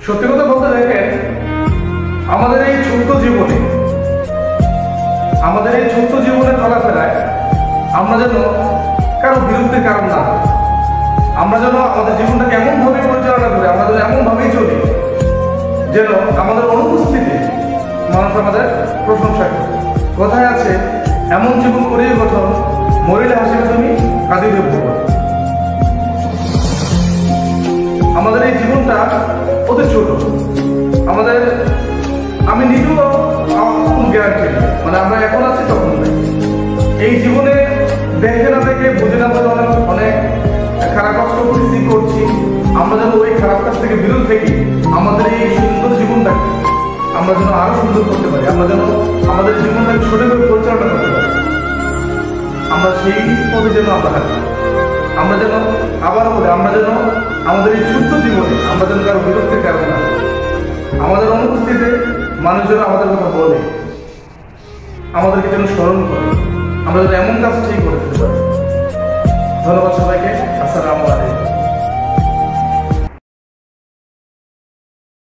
সত্যি কথা বলতে দেখেন, আমাদের এই ছোট্ট জীবনে চলাফেরায় আমরা যেন কারো বিরুদ্ধে কারণ না হই। আমরা যেন আমাদের জীবনটাকে এমনভাবে পরিচালনা করি, আমরা যেন এমনভাবেই চলি যেন আমাদের অনুপস্থিতি মানুষ আমাদের প্রশংসা করে। কথায় আছে, এমন জীবন করিয়ে গঠন, মরিলে হাসিবে তুমি, কাঁদিবে ভুবন। আমাদের এই জীবনটা অতি ছোট। আমি নিজেও কোন গ্যারান্টি নেই, মানে আমরা এখন আছি তখন নেই। এই জীবনে দেখে না দেখে বুঝে না বুঝে অনেক খারাপ কাজ করছি। আমরা যেন ওই খারাপ কাজ থেকে বিরত থেকে আমাদের এই সুন্দর জীবনটাকে আমরা যেন আরো সুন্দর করতে পারি, আমরা যেন আমাদের জীবনটাকে সঠিকভাবে পরিচালনা করতে পারি। আমরা সেই পথে যেন আমরা থাকি। আমরা যেন আবারও বলি, আমরা যেন আমাদের এই ছোট্ট জীবনে আমরা যেন কারো বিরক্তির কারণ না, আমাদের অনুপস্থিতিতে মানুষ যেন আমাদের কথা বলে, আমাদেরকে যেন স্মরণ করে, আমরা যেন এমন কাজটাই করে দিতে পারি। ধন্যবাদ সবাইকে। আসসালামু আলাইকুম।